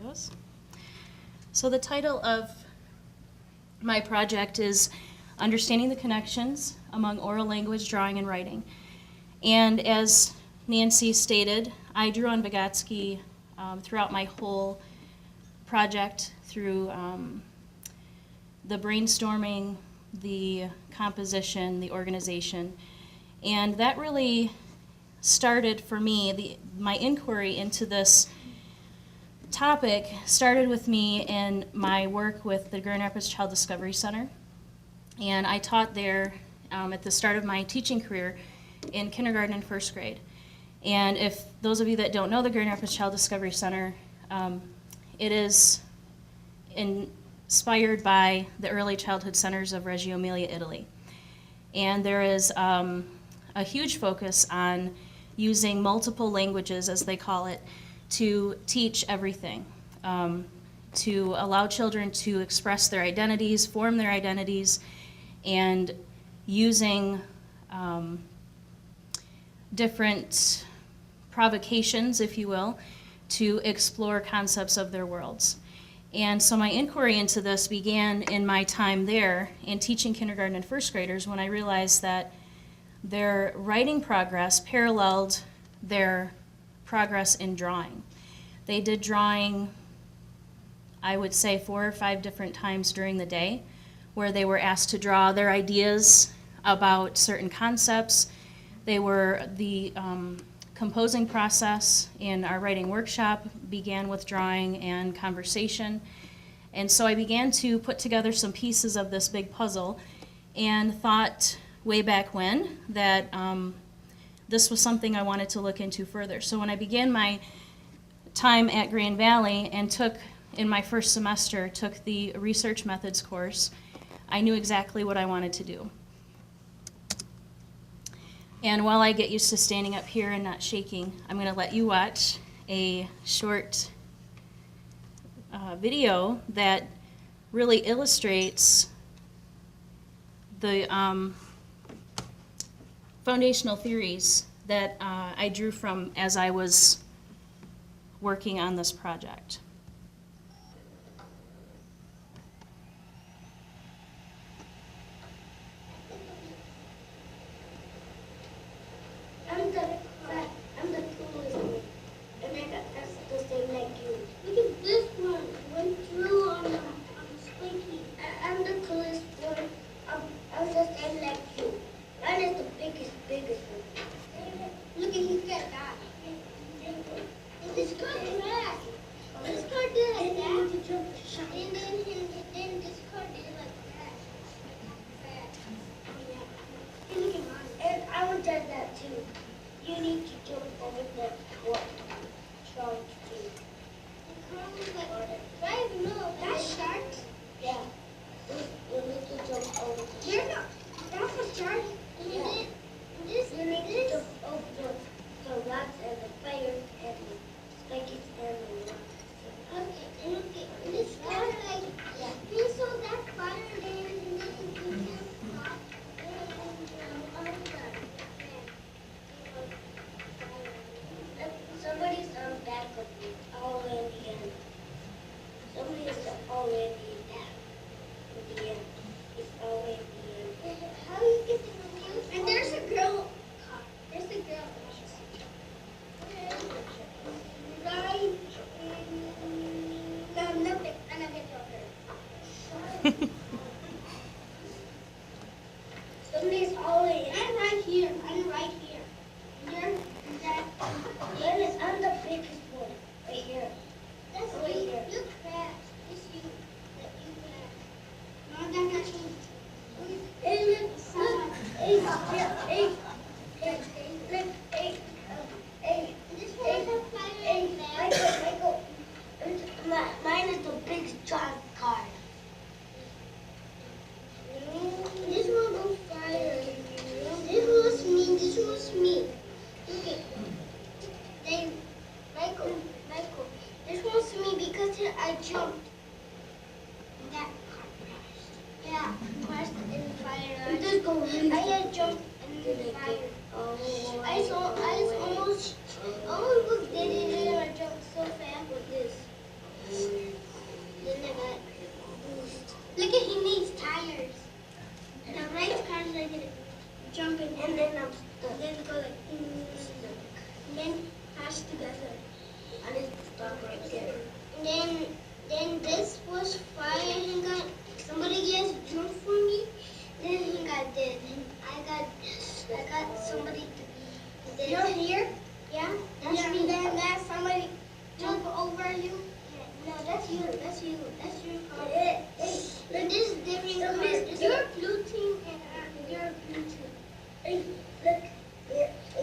goes. So the title of my project is Understanding the Connections Among Oral Language, Drawing, and Writing. And as Nancy stated, I drew on Vygotsky throughout my whole project, through the brainstorming, the composition, the organization. And that really started for me, my inquiry into this topic started with me in my work with the Grand Rapids Child Discovery Center. And I taught there at the start of my teaching career in kindergarten and first grade. And if those of you that don't know the Grand Rapids Child Discovery Center, it is inspired by the early childhood centers of Reggio Emilia, Italy. And there is a huge focus on using multiple languages, as they call it, to teach everything, to allow children to express their identities, form their identities, and using different provocations, if you will, to explore concepts of their worlds. And so my inquiry into this began in my time there in teaching kindergarten and first graders, when I realized that their writing progress paralleled their progress in drawing. They did drawing, I would say, 4 or 5 different times during the day, where they were asked to draw their ideas about certain concepts. The composing process in our writing workshop began with drawing and conversation. And so I began to put together some pieces of this big puzzle and thought way back when that this was something I wanted to look into further. So when I began my time at Grand Valley and in my first semester, took the research methods course, I knew exactly what I wanted to do. And while I get used to standing up here and not shaking, I'm going to let you watch a short video that really illustrates the foundational theories that I drew from as I was working on this project. I'm the coolest one. And I got the same like you. Look at this one. Went through on the squeaky. I'm the coolest one. I'm the same like you. Mine is the biggest one. Look at he's got that. This car crashed. This car did like that. And then this car did like that. Look at mine. And I would do that too. You need to jump over the what? Trying to do. The car was like, right? No, that's sharks. Yeah. You need to jump over. You're not. That's a shark. Yeah. You need to jump over the rocks and the fire and the spikes and the rocks. Okay, look at this car like, yeah. You saw that fire there and then you can stop. Somebody's back of me, already in. Somebody is already back at the end. It's already in. How are you getting confused? And there's a girl. There's a girl. Right. No, nothing. I'm not going to her. Somebody's already in. I'm right here. I'm right here. You're that. Yes, I'm the biggest one. Right here. That's right here. You crashed. It's you. That you crashed. No, that's not you. Hey, Michael. Mine is the biggest giant car. This one on fire. This was me. Okay. Then, Michael, this was me because I jumped. That car crashed. Yeah, crashed in the fire. I had jumped in the fire. I almost did it and I jumped so fast with this. Then this was fire and got somebody gets drunk for me. Then he got dead. And I got somebody to be dead. You're here? Yeah. That's me. Then that somebody jump over you. No, that's you. That's you. That's your car. But this is different cars. You're blue team and you're blue team. Hey, look.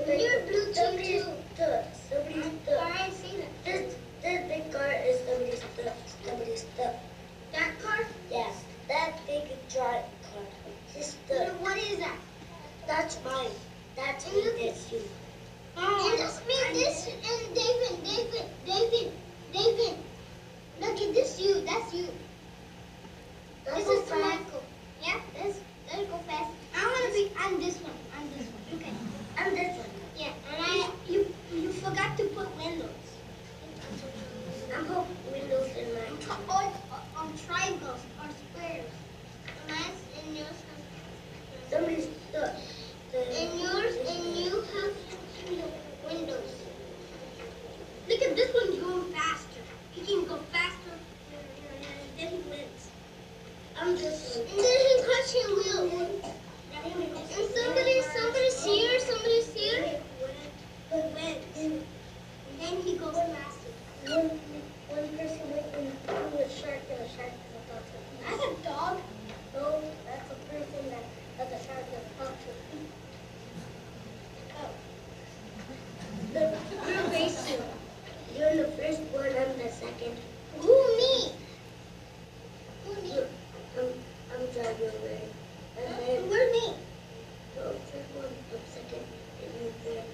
You're blue team too. Somebody's stuck. I see that. This big car is somebody's stuck. Somebody's stuck. That car? Yes. That big giant car. It's stuck. What is that? That's mine. That's me. That's you. Oh, and that's me. This and David. Look at this you. That's you. This is Michael. Yeah. Let's go fast. I'm this one. Okay. I'm this one. Yeah. And you forgot to put windows. I'm putting windows in mine. On triangles or squares. Mine's and yours has. Somebody's stuck. And yours and you have windows. Look at this one's going faster. He can go faster. Then he wins. I'm just. And then he crushing wheels. And somebody's here. Somebody's here. Who wins? And then he goes faster. One person went in the shark and the shark doesn't talk to him. That's a dog? No, that's a person that the shark doesn't talk to. Oh. You're racing. You're the first one, I'm the second. Who, me? I'm driving away. And then, where's me? No, first one, I'm second. And you're there.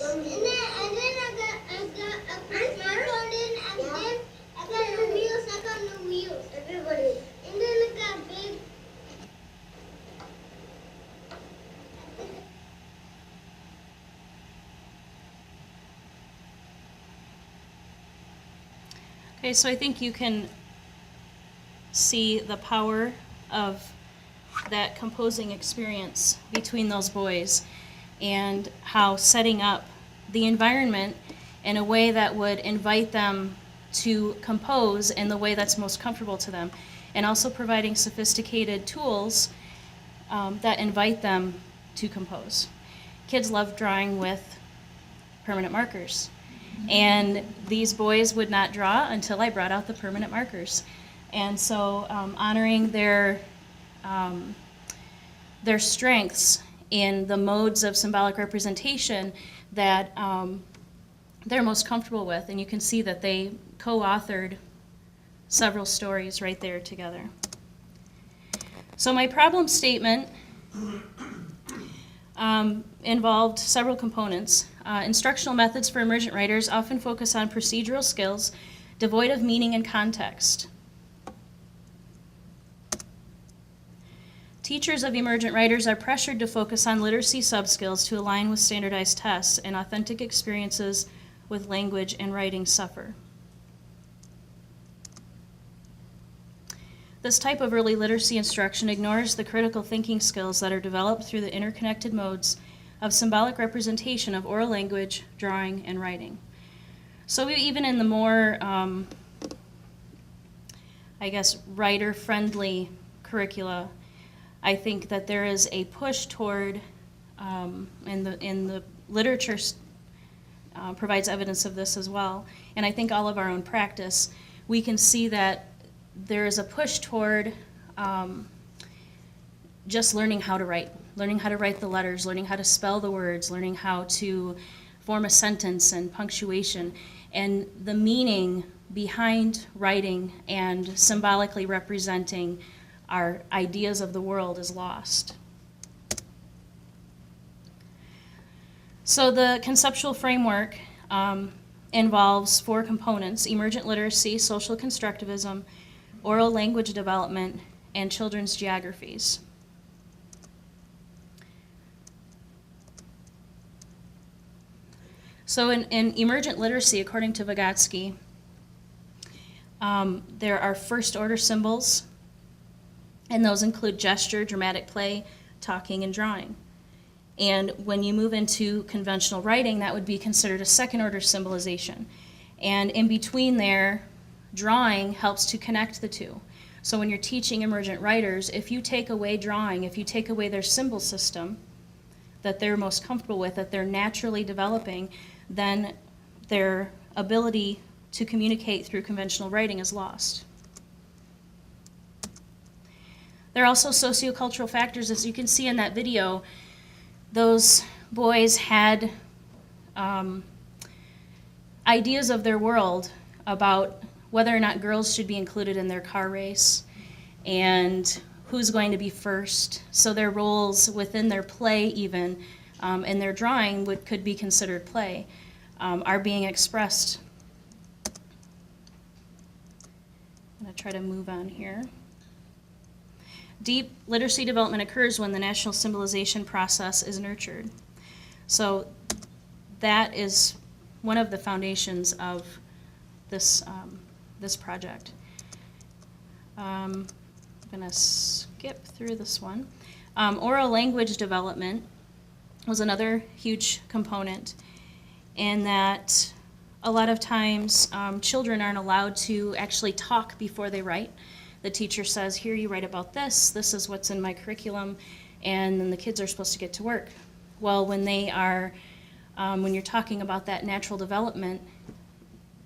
And then I got a first and then I got no wheels. Everybody. And then I got big. Okay, so I think you can see the power of that composing experience between those boys and how setting up the environment in a way that would invite them to compose in the way that's most comfortable to them, and also providing sophisticated tools that invite them to compose. Kids love drawing with permanent markers. And these boys would not draw until I brought out the permanent markers. And so honoring their strengths in the modes of symbolic representation that they're most comfortable with. And you can see that they co-authored several stories right there together. So my problem statement involved several components. Instructional methods for emergent writers often focus on procedural skills devoid of meaning and context. Teachers of emergent writers are pressured to focus on literacy subskills to align with standardized tests, and authentic experiences with language and writing suffer. This type of early literacy instruction ignores the critical thinking skills that are developed through the interconnected modes of symbolic representation of oral language, drawing, and writing. So even in the more, writer-friendly curricula, I think that there is a push toward, in the literature provides evidence of this as well, and I think all of our own practice, we can see that there is a push toward just learning how to write the letters, learning how to spell the words, learning how to form a sentence and punctuation, and the meaning behind writing and symbolically representing our ideas of the world is lost. So the conceptual framework involves 4 components: emergent literacy, social constructivism, oral language development, and children's geographies. So in emergent literacy, according to Vygotsky, there are first-order symbols, and those include gesture, dramatic play, talking, and drawing. And when you move into conventional writing, that would be considered a second-order symbolization. And in between there, drawing helps to connect the two. So when you're teaching emergent writers, if you take away drawing, if you take away their symbol system that they're most comfortable with, that they're naturally developing, then their ability to communicate through conventional writing is lost. There are also sociocultural factors. As you can see in that video, those boys had ideas of their world about whether or not girls should be included in their car race and who's going to be first. So their roles within their play even, and their drawing could be considered play, are being expressed. I'm going to try to move on here. Deep literacy development occurs when the national symbolization process is nurtured. So that is one of the foundations of this, this project. I'm going to skip through this one. Oral language development was another huge component in that a lot of times children aren't allowed to actually talk before they write. The teacher says, here, you write about this, this is what's in my curriculum, and then the kids are supposed to get to work. Well, when they are, when you're talking about that natural development,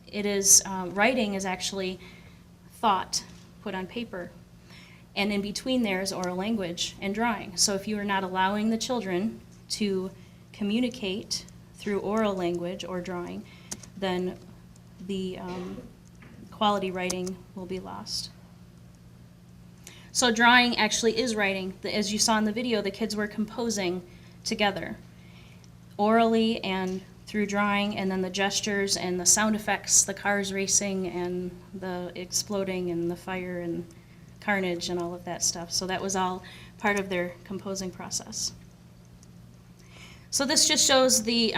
it is, writing is actually thought put on paper. And in between there is oral language and drawing. So if you are not allowing the children to communicate through oral language or drawing, then the quality writing will be lost. So drawing actually is writing. As you saw in the video, the kids were composing together, orally and through drawing, and then the gestures and the sound effects, the cars racing and the exploding and the fire and carnage and all of that stuff. So that was all part of their composing process. So this just shows the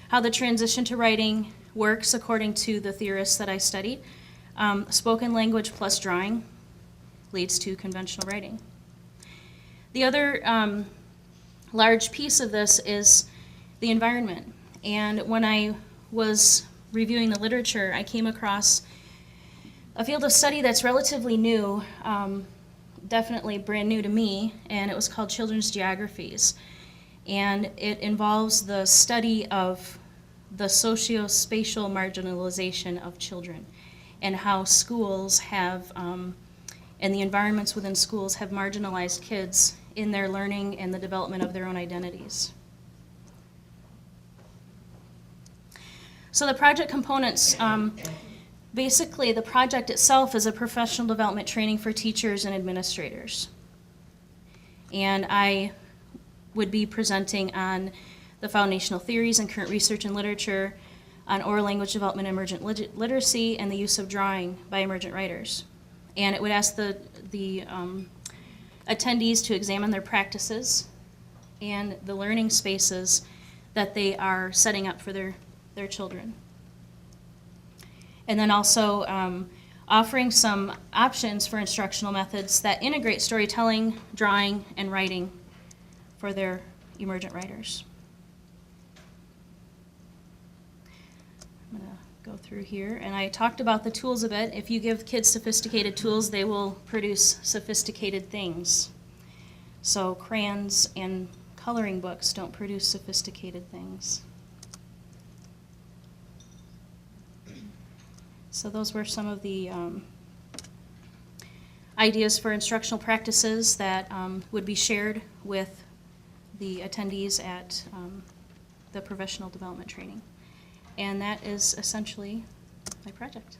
how the transition to writing works according to the theorists that I studied. Spoken language plus drawing leads to conventional writing. The other large piece of this is the environment. And when I was reviewing the literature, I came across a field of study that's relatively new, definitely brand new to me, and it was called Children's Geographies. And it involves the study of the socio-spatial marginalization of children and how schools have and the environments within schools have marginalized kids in their learning and the development of their own identities. So the project components, basically the project itself is a professional development training for teachers and administrators. And I would be presenting on the foundational theories and current research and literature on oral language development, emergent literacy, and the use of drawing by emergent writers. And it would ask the attendees to examine their practices and the learning spaces that they are setting up for their children. And then also offering some options for instructional methods that integrate storytelling, drawing, and writing for their emergent writers. I'm going to go through here, and I talked about the tools a bit. If you give kids sophisticated tools, they will produce sophisticated things. So crayons and coloring books don't produce sophisticated things. So those were some of the ideas for instructional practices that would be shared with the attendees at the professional development training. And that is essentially my project.